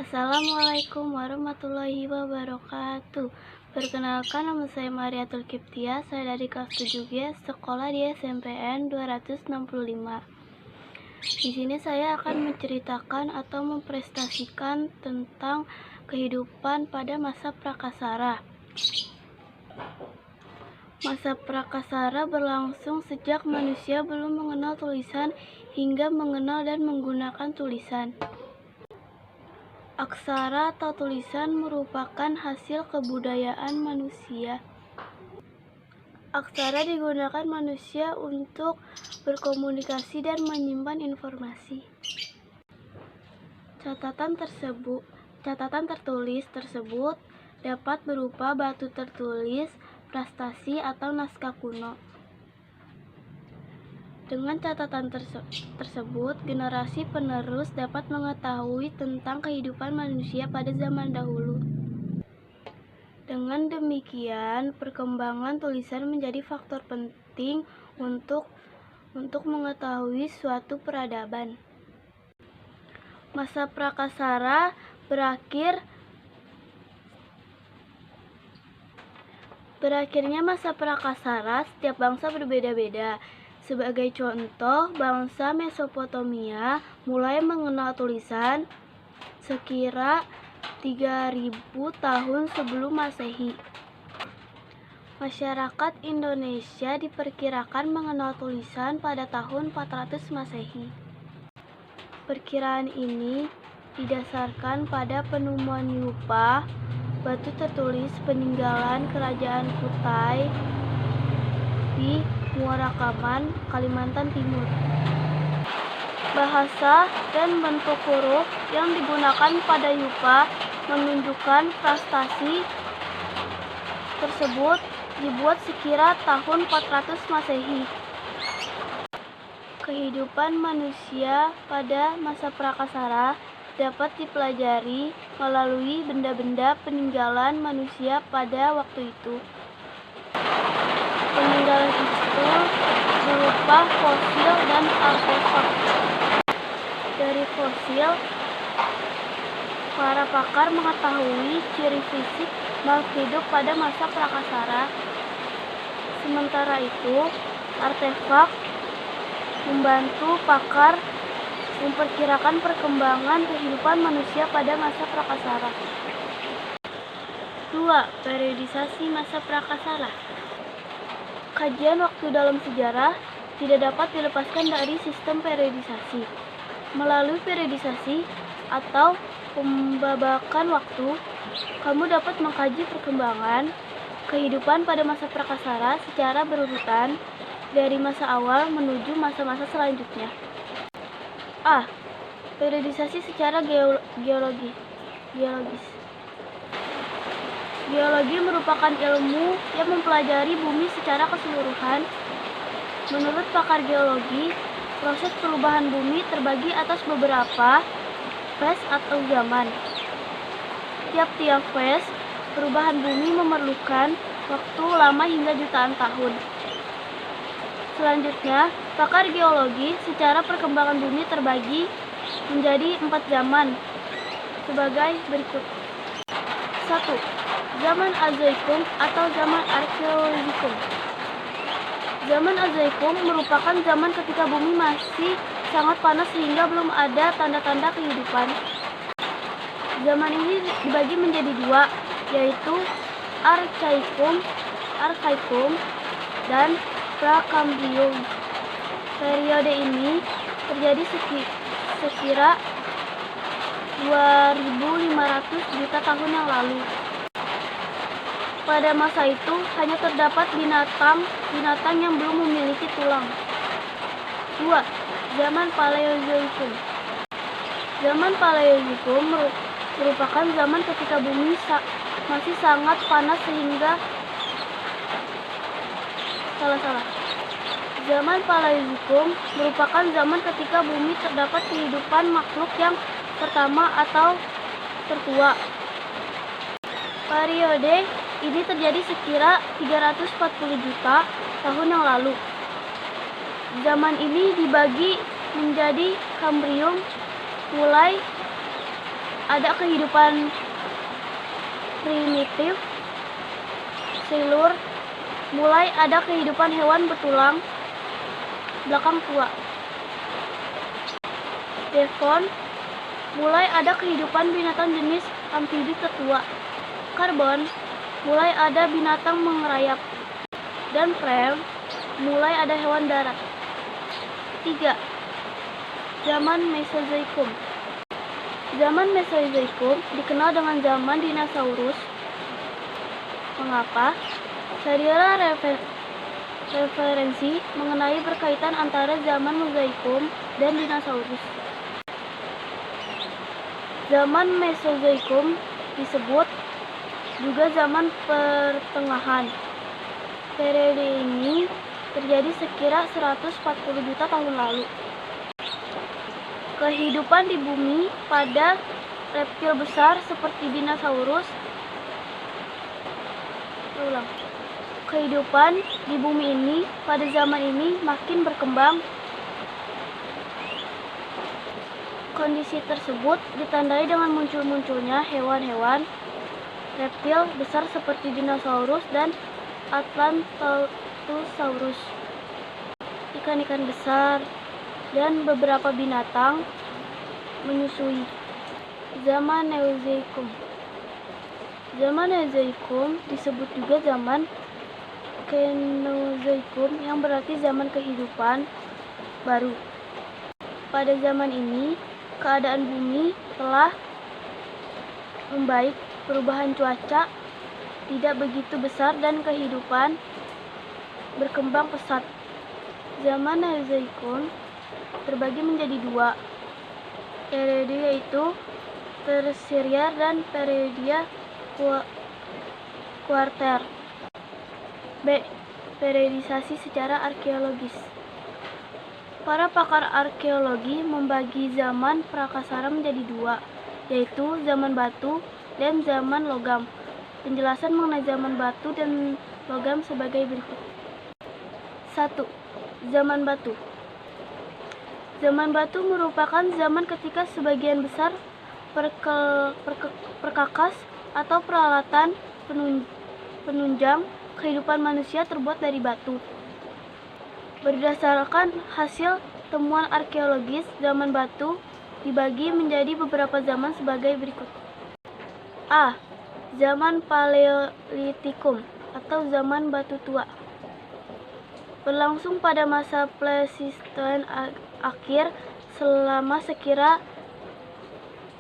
Assalamualaikum warahmatullahi wabarakatuh. Perkenalkan, nama saya Mariatul Kiptia. Saya dari kelas 7G, sekolah di SMPN 265. Di sini saya akan menceritakan atau mempresentasikan tentang kehidupan pada masa Prakasara. Masa Prakasara berlangsung sejak manusia belum mengenal tulisan hingga mengenal dan menggunakan tulisan. Aksara atau tulisan merupakan hasil kebudayaan manusia. Aksara digunakan manusia untuk berkomunikasi dan menyimpan informasi. Catatan tertulis tersebut dapat berupa batu tertulis, prasasti, atau naskah kuno. Dengan catatan tersebut, generasi penerus dapat mengetahui tentang kehidupan manusia pada zaman dahulu. Dengan demikian, perkembangan tulisan menjadi faktor penting untuk mengetahui suatu peradaban. Masa Prakasara Berakhirnya masa Prakasara, setiap bangsa berbeda-beda. Sebagai contoh, bangsa Mesopotamia mulai mengenal tulisan sekira 3000 tahun sebelum Masehi. Masyarakat Indonesia diperkirakan mengenal tulisan pada tahun 400 Masehi. Perkiraan ini didasarkan pada penemuan yupa, batu tertulis peninggalan Kerajaan Kutai di Muara Kaman, Kalimantan Timur. Bahasa dan bentuk huruf yang digunakan pada yupa menunjukkan prasasti tersebut dibuat sekira tahun 400 Masehi. Kehidupan manusia pada masa Prakasara dapat dipelajari melalui benda-benda peninggalan manusia pada waktu itu. Peninggalan itu berupa fosil dan artefak. Dari fosil, para pakar mengetahui ciri fisik makhluk hidup pada masa Prakasara. Sementara itu, artefak membantu pakar memperkirakan perkembangan kehidupan manusia pada masa Prakasara. 2. Periodisasi masa Prakasara. Kajian waktu dalam sejarah tidak dapat dilepaskan dari sistem periodisasi. Melalui periodisasi atau pembabakan waktu, kamu dapat mengkaji perkembangan kehidupan pada masa Prakasara secara berurutan dari masa awal menuju masa-masa selanjutnya. A. Periodisasi secara geologis. Geologi merupakan ilmu yang mempelajari bumi secara keseluruhan. Menurut pakar geologi, proses perubahan bumi terbagi atas beberapa fase atau zaman. Tiap-tiap fase perubahan bumi memerlukan waktu lama hingga jutaan tahun. Selanjutnya, pakar geologi secara perkembangan bumi terbagi menjadi 4 zaman sebagai berikut. 1. Zaman Azoikum atau zaman Arkeologikum. Zaman Azoikum merupakan zaman ketika bumi masih sangat panas sehingga belum ada tanda-tanda kehidupan. Zaman ini dibagi menjadi 2, yaitu Arkaikum dan Prakambrium. Periode ini terjadi sekira 2500 juta tahun yang lalu. Pada masa itu hanya terdapat binatang yang belum memiliki tulang. 2. Zaman Paleozoikum. Zaman Paleozoikum merupakan zaman ketika bumi masih sangat panas sehingga Zaman Paleozoikum merupakan zaman ketika bumi terdapat kehidupan makhluk yang pertama atau tertua. Periode ini terjadi sekira 340 juta tahun yang lalu. Zaman ini dibagi menjadi Kambrium mulai ada kehidupan primitif, silur, mulai ada kehidupan hewan bertulang belakang tua. Devon, mulai ada kehidupan binatang jenis amfibi tertua. Karbon, mulai ada binatang mengerayap. Dan Prem, mulai ada hewan darat. 3. Zaman Mesozoikum. Zaman Mesozoikum dikenal dengan zaman dinosaurus. Mengapa? Carilah referensi mengenai berkaitan antara zaman Mesozoikum dan dinosaurus. Zaman Mesozoikum disebut juga zaman pertengahan. Periode ini terjadi sekira 140 juta tahun lalu. Kehidupan di bumi pada reptil besar seperti dinosaurus. Kehidupan di bumi ini pada zaman ini makin berkembang. Kondisi tersebut ditandai dengan munculnya hewan-hewan reptil besar seperti dinosaurus dan Atlantosaurus, ikan-ikan besar, dan beberapa binatang menyusui. Zaman Neozoikum. Zaman Neozoikum disebut juga zaman Kenozoikum, yang berarti zaman kehidupan baru. Pada zaman ini, keadaan bumi telah membaik, perubahan cuaca tidak begitu besar dan kehidupan berkembang pesat. Zaman Neozoikum terbagi menjadi 2 periode, yaitu Tersier dan periode Kuarter. B. Periodisasi secara arkeologis. Para pakar arkeologi membagi zaman Prakasara menjadi 2, yaitu zaman batu dan zaman logam. Penjelasan mengenai zaman batu dan logam sebagai berikut. 1. Zaman batu. Zaman batu merupakan zaman ketika sebagian besar perkakas atau peralatan penunjang kehidupan manusia terbuat dari batu. Berdasarkan hasil temuan arkeologis, zaman batu dibagi menjadi beberapa zaman sebagai berikut. A. Zaman Paleolitikum atau zaman batu tua. Berlangsung pada masa Pleistocene akhir selama sekira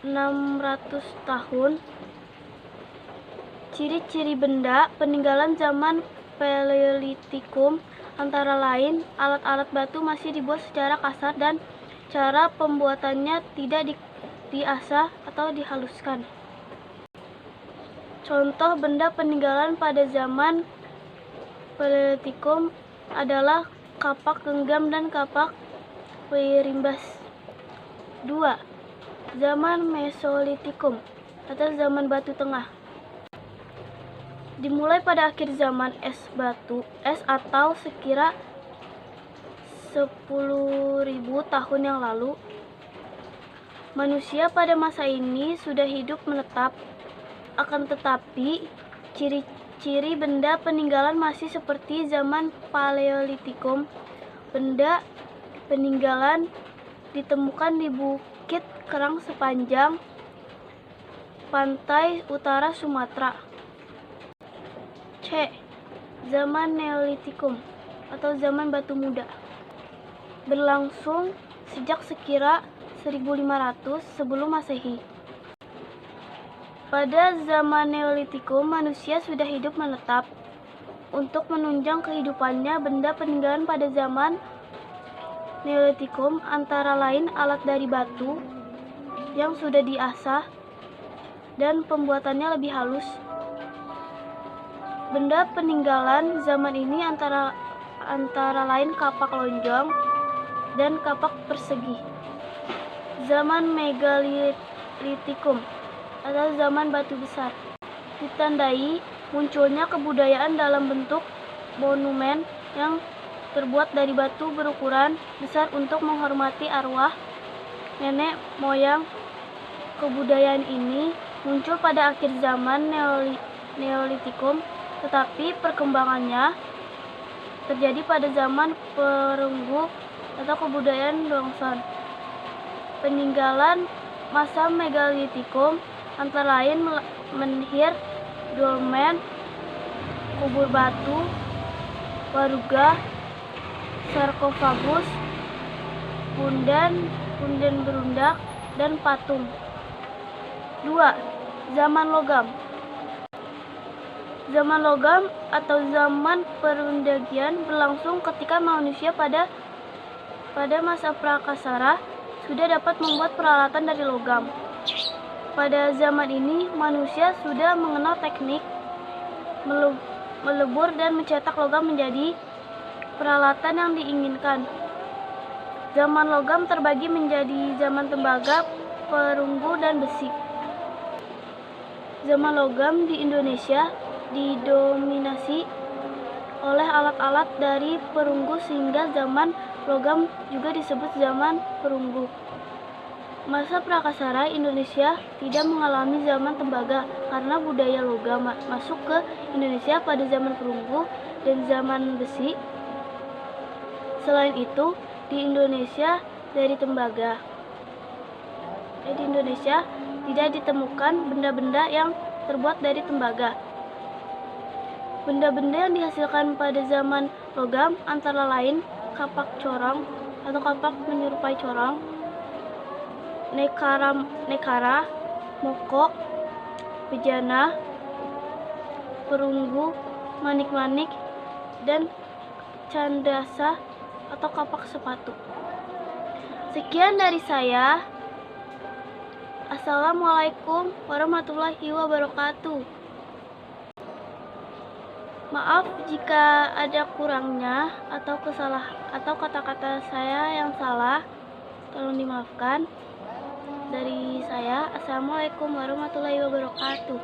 600 tahun. Ciri-ciri benda peninggalan zaman Paleolitikum antara lain alat-alat batu masih dibuat secara kasar dan cara pembuatannya tidak diasah atau dihaluskan. Contoh benda peninggalan pada zaman Paleolitikum adalah kapak genggam dan kapak perimbas. 2. Zaman Mesolitikum atau zaman batu tengah. Dimulai pada akhir zaman es atau sekira 10.000 tahun yang lalu. Manusia pada masa ini sudah hidup menetap, akan tetapi ciri-ciri benda peninggalan masih seperti zaman Paleolitikum. Benda peninggalan ditemukan di Bukit Kerang sepanjang pantai utara Sumatera. C. Zaman Neolitikum atau zaman batu muda. Berlangsung sejak sekira 1500 sebelum Masehi. Pada zaman Neolitikum, manusia sudah hidup menetap. Untuk menunjang kehidupannya, benda peninggalan pada zaman Neolitikum antara lain alat dari batu yang sudah diasah dan pembuatannya lebih halus. Benda peninggalan zaman ini antara lain kapak lonjong dan kapak persegi. Zaman Megalitikum atau zaman batu besar ditandai munculnya kebudayaan dalam bentuk monumen yang terbuat dari batu berukuran besar untuk menghormati arwah nenek moyang Kebudayaan ini muncul pada akhir zaman Neolitikum, tetapi perkembangannya terjadi pada zaman perunggu atau kebudayaan Dongson. Peninggalan masa Megalitikum antara lain menhir, dolmen, kubur batu, waruga, sarkofagus, punden berundak, dan patung. 2. Zaman logam. Zaman logam atau zaman perundagian berlangsung ketika manusia pada masa Prakasara sudah dapat membuat peralatan dari logam. Pada zaman ini, manusia sudah mengenal teknik melebur dan mencetak logam menjadi peralatan yang diinginkan. Zaman logam terbagi menjadi zaman tembaga, perunggu, dan besi. Zaman logam di Indonesia didominasi oleh alat-alat dari perunggu sehingga zaman logam juga disebut zaman perunggu. Masa Prakasara Indonesia tidak mengalami zaman tembaga karena budaya logam masuk ke Indonesia pada zaman perunggu dan zaman besi. Selain itu, di Indonesia dari tembaga. Di Indonesia tidak ditemukan benda-benda yang terbuat dari tembaga. Benda-benda yang dihasilkan pada zaman logam antara lain kapak corong atau kapak menyerupai corong, nekara, moko, bejana, perunggu, manik-manik, dan candasa atau kapak sepatu. Sekian dari saya. Assalamualaikum warahmatullahi wabarakatuh. Maaf jika ada kurangnya atau kata-kata saya yang salah, tolong dimaafkan. Dari saya, assalamualaikum warahmatullahi wabarakatuh.